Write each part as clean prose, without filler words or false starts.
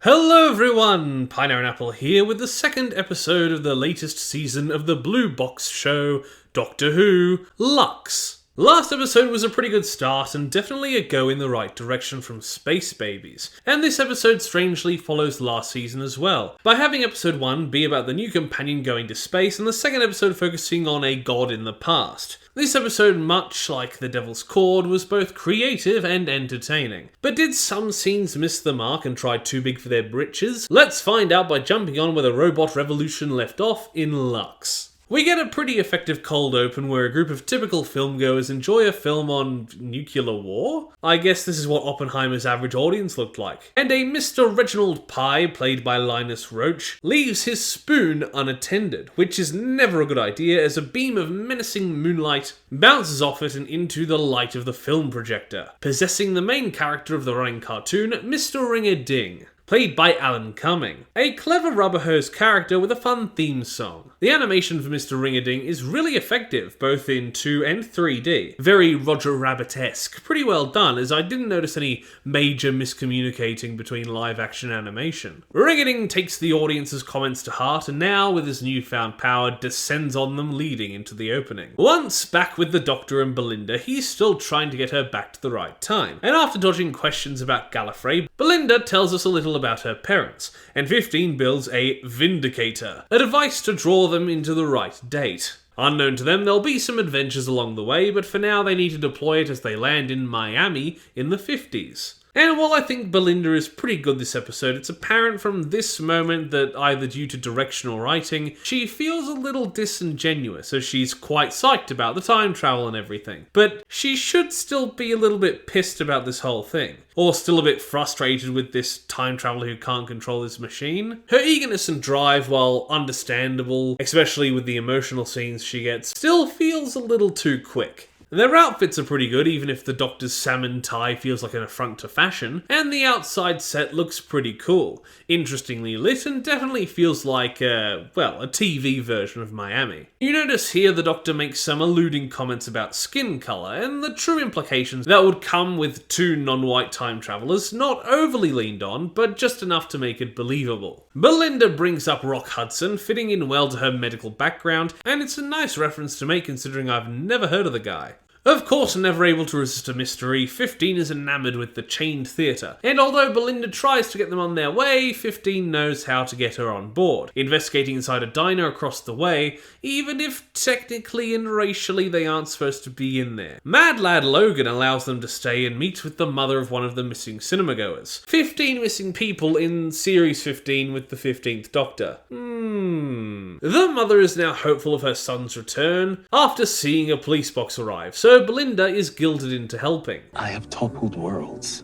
Hello everyone, Pineapple Apple here with the second episode of the latest season of the Blue Box show, Doctor Who, Lux. Last episode was a pretty good start and definitely a go in the right direction from Space Babies, and this episode strangely follows last season as well, by having episode 1 be about the new companion going to space and the second episode focusing on a god in the past. This episode, much like The Devil's Cord, was both creative and entertaining. But did some scenes miss the mark and try too big for their britches? Let's find out by jumping on where the robot revolution left off in Lux. We get a pretty effective cold open where a group of typical filmgoers enjoy a film on nuclear war? I guess this is what Oppenheimer's average audience looked like. And a Mr. Reginald Pye, played by Linus Roach, leaves his spoon unattended, which is never a good idea as a beam of menacing moonlight bounces off it and into the light of the film projector, possessing the main character of the running cartoon, Mr. Ring-a-Ding, played by Alan Cumming, a clever rubber hose character with a fun theme song. The animation for Mr. Ring-a-Ding is really effective, both in 2 and 3D. Very Roger Rabbit-esque, pretty well done, as I didn't notice any major miscommunicating between live-action animation. Ring-a-Ding takes the audience's comments to heart, and now, with his newfound power, descends on them, leading into the opening. Once back with the Doctor and Belinda, he's still trying to get her back to the right time, and after dodging questions about Gallifrey, Belinda tells us a little about her parents, and 15 builds a Vindicator, a device to draw them into the right date. Unknown to them, there'll be some adventures along the way, but for now they need to deploy it as they land in Miami in the 50s. And while I think Belinda is pretty good this episode, it's apparent from this moment that either due to direction or writing, she feels a little disingenuous as she's quite psyched about the time travel and everything. But she should still be a little bit pissed about this whole thing. Or still a bit frustrated with this time traveler who can't control his machine. Her eagerness and drive, while understandable, especially with the emotional scenes she gets, still feels a little too quick. Their outfits are pretty good, even if the Doctor's salmon tie feels like an affront to fashion, and the outside set looks pretty cool. Interestingly lit and definitely feels like, a TV version of Miami. You notice here the Doctor makes some alluding comments about skin colour, and the true implications that would come with 2 non-white time travellers, not overly leaned on, but just enough to make it believable. Belinda brings up Rock Hudson, fitting in well to her medical background, and it's a nice reference to make considering I've never heard of the guy. Of course, never able to resist a mystery, 15 is enamoured with the chained theatre, and although Belinda tries to get them on their way, 15 knows how to get her on board, investigating inside a diner across the way, even if technically and racially they aren't supposed to be in there. Mad Lad Logan allows them to stay and meet with the mother of one of the missing cinemagoers. 15 missing people in Series 15 with the 15th Doctor. The mother is now hopeful of her son's return after seeing a police box arrive, so Belinda is guilted into helping. I have toppled worlds.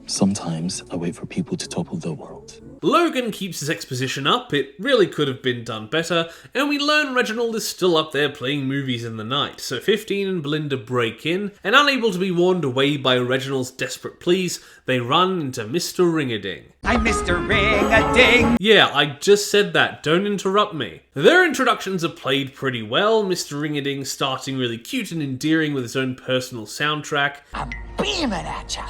Sometimes I wait for people to topple the world. Logan keeps his exposition up, it really could have been done better, and we learn Reginald is still up there playing movies in the night, so 15 and Belinda break in, and unable to be warned away by Reginald's desperate pleas, they run into Mr. Ring-a-Ding. I'm Mr. Ring-a-Ding! Yeah, I just said that, don't interrupt me. Their introductions are played pretty well, Mr. Ring-a-Ding starting really cute and endearing with his own personal soundtrack. I'm beaming at ya!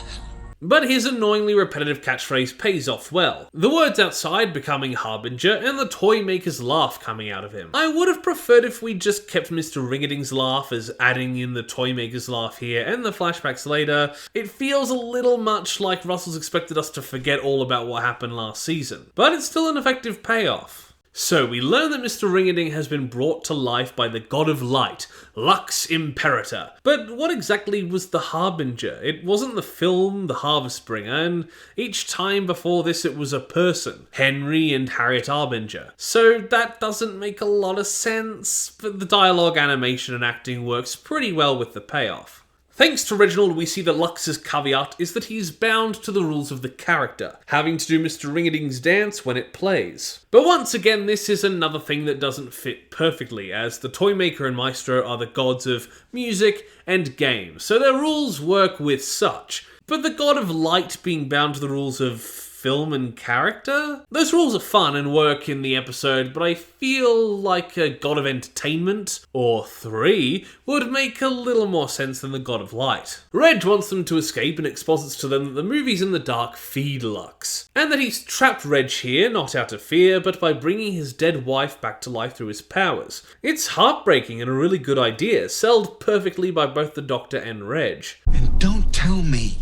But his annoyingly repetitive catchphrase pays off well. The words outside becoming Harbinger and the toy maker's laugh coming out of him. I would have preferred if we just kept Mr. Ring-a-Ding's laugh as adding in the toy maker's laugh here and the flashbacks later. It feels a little much like Russell's expected us to forget all about what happened last season. But it's still an effective payoff. So we learn that Mr. Ring-a-Ding has been brought to life by the god of light, Lux Imperator. But what exactly was the Harbinger? It wasn't the film The Harvest Bringer, and each time before this it was a person, Henry and Harriet Arbinger. So that doesn't make a lot of sense, but the dialogue, animation and acting works pretty well with the payoff. Thanks to Reginald, we see that Lux's caveat is that he's bound to the rules of the character, having to do Mr. Ring-a-Ding's dance when it plays. But once again, this is another thing that doesn't fit perfectly, as the Toymaker and Maestro are the gods of music and games, so their rules work with such. But the god of light being bound to the rules of film and character. Those rules are fun and work in the episode, but I feel like a God of Entertainment, or 3, would make a little more sense than the God of Light. Reg wants them to escape and exposits to them that the movies in the dark feed Lux, and that he's trapped Reg here, not out of fear, but by bringing his dead wife back to life through his powers. It's heartbreaking and a really good idea, sold perfectly by both the Doctor and Reg. And don't tell me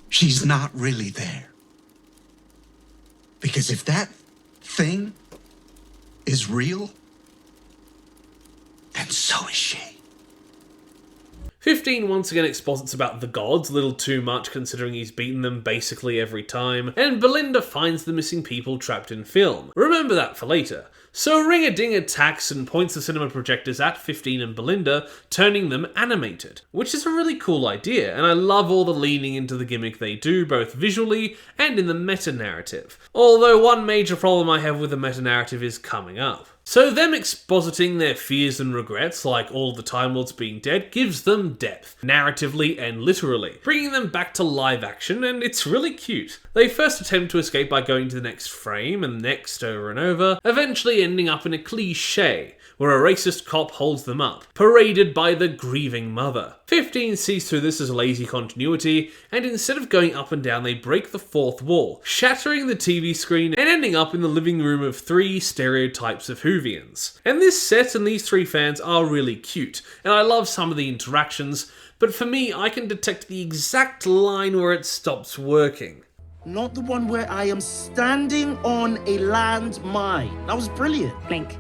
she's not really there. Because if that thing is real, then so is she. 15 once again exposits about the gods, a little too much considering he's beaten them basically every time, and Belinda finds the missing people trapped in film. Remember that for later. So Ring-a-Ding attacks and points the cinema projectors at 15 and Belinda, turning them animated, which is a really cool idea, and I love all the leaning into the gimmick they do, both visually and in the meta-narrative. Although one major problem I have with the meta-narrative is coming up. So them expositing their fears and regrets, like all the Time Lords being dead, gives them depth, narratively and literally, bringing them back to live action, and it's really cute. They first attempt to escape by going to the next frame, and next over and over, eventually ending up in a cliché, where a racist cop holds them up, paraded by the grieving mother. 15 sees through this as lazy continuity, and instead of going up and down, they break the fourth wall, shattering the TV screen and ending up in the living room of 3 stereotypes of Whovians. And this set and these 3 fans are really cute, and I love some of the interactions, but for me, I can detect the exact line where it stops working. Not the one where I am standing on a landmine. That was brilliant. Blink.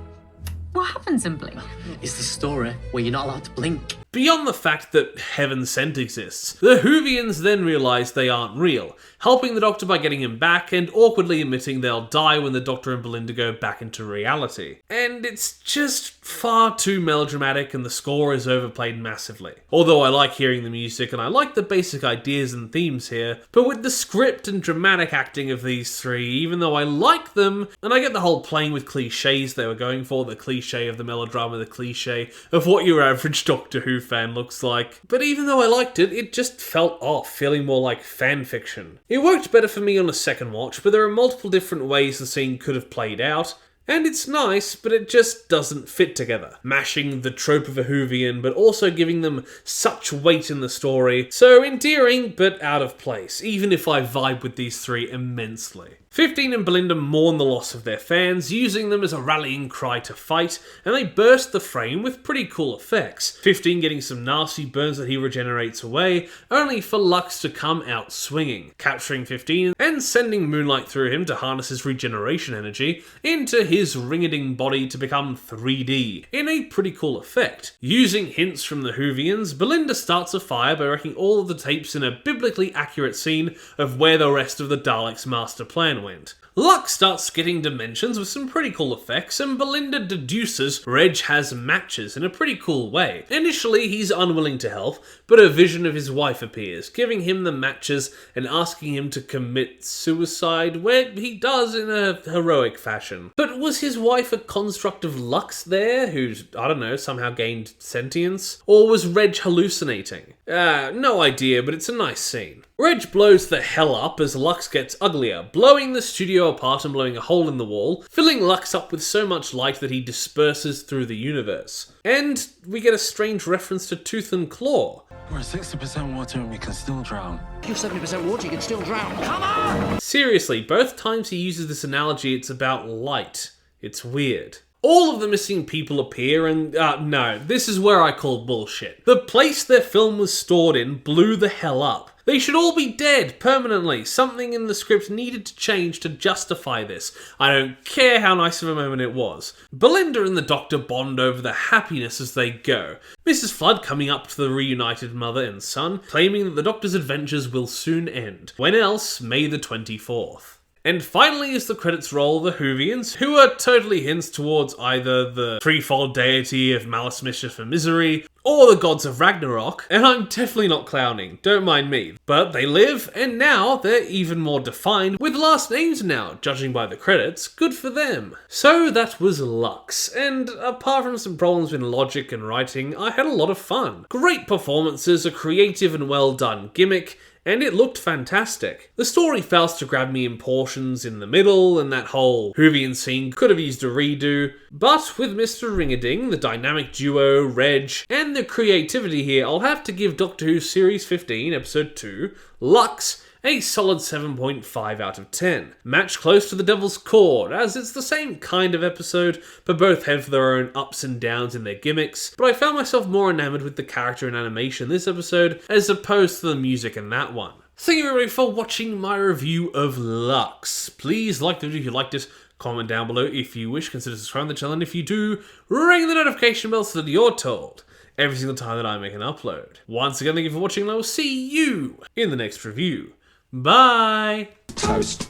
What happens in Blink? It's the story where you're not allowed to blink. Beyond the fact that Heaven Sent exists, the Whovians then realise they aren't real, helping the Doctor by getting him back and awkwardly admitting they'll die when the Doctor and Belinda go back into reality. And it's just far too melodramatic and the score is overplayed massively. Although I like hearing the music and I like the basic ideas and themes here, but with the script and dramatic acting of these 3, even though I like them, and I get the whole playing with cliches they were going for, the cliche of the melodrama, the cliche of what your average Doctor Who fan looks like. But even though I liked it, it just felt off, feeling more like fan fiction. It worked better for me on a second watch, but there are multiple different ways the scene could have played out, and it's nice, but it just doesn't fit together. Mashing the trope of a Whovian, but also giving them such weight in the story. So endearing, but out of place, even if I vibe with these 3 immensely. 15 and Belinda mourn the loss of their fans, using them as a rallying cry to fight, and they burst the frame with pretty cool effects. 15 getting some nasty burns that he regenerates away, only for Lux to come out swinging, capturing 15 and sending moonlight through him to harness his regeneration energy into his ring-a-ding body to become 3D, in a pretty cool effect. Using hints from the Whovians, Belinda starts a fire by wrecking all of the tapes in a biblically accurate scene of where the rest of the Daleks' master plan went. Lux starts getting dimensions with some pretty cool effects, and Belinda deduces Reg has matches in a pretty cool way. Initially, he's unwilling to help, but a vision of his wife appears, giving him the matches and asking him to commit suicide, where he does in a heroic fashion. But was his wife a construct of Lux there, who's, I don't know, somehow gained sentience? Or was Reg hallucinating? No idea, but it's a nice scene. Reg blows the hell up as Lux gets uglier, blowing the studio apart and blowing a hole in the wall, filling Lux up with so much light that he disperses through the universe. And we get a strange reference to Tooth and Claw. We're 60% water and we can still drown. You're 70% water, you can still drown. Come on! Seriously, both times he uses this analogy, it's about light. It's weird. All of the missing people appear and, no, this is where I call bullshit. The place their film was stored in blew the hell up. They should all be dead, permanently. Something in the script needed to change to justify this. I don't care how nice of a moment it was. Belinda and the Doctor bond over the happiness as they go. Mrs. Flood coming up to the reunited mother and son, claiming that the Doctor's adventures will soon end. When else, May the 24th. And finally, as the credits roll, the Whovians, who are totally hints towards either the threefold deity of malice, mischief, and misery, or the gods of Ragnarok, and I'm definitely not clowning, don't mind me. But they live, and now they're even more defined, with last names now, judging by the credits. Good for them. So that was Lux, and apart from some problems in logic and writing, I had a lot of fun. Great performances, a creative and well done gimmick, and it looked fantastic. The story fails to grab me in portions in the middle, and that whole Hoovian scene could have used a redo, but with Mr. Ring-a-Ding, the dynamic duo, Reg, and the creativity here, I'll have to give Doctor Who Series 15, Episode 2, Lux, a solid 7.5 out of 10. Match close to The Devil's Cord, as it's the same kind of episode, but both have their own ups and downs in their gimmicks, but I found myself more enamoured with the character and animation in this episode, as opposed to the music in that one. Thank you everybody for watching my review of Lux. Please like the video if you liked it, comment down below if you wish, consider subscribing to the channel, and if you do, ring the notification bell so that you're told every single time that I make an upload. Once again, thank you for watching, and I will see you in the next review. Bye! Toast.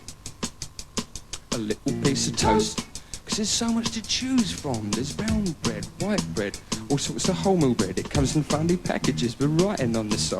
A little piece of toast. Because there's so much to choose from. There's brown bread, white bread, all sorts of wholemeal bread. It comes in funny packages with writing on the side.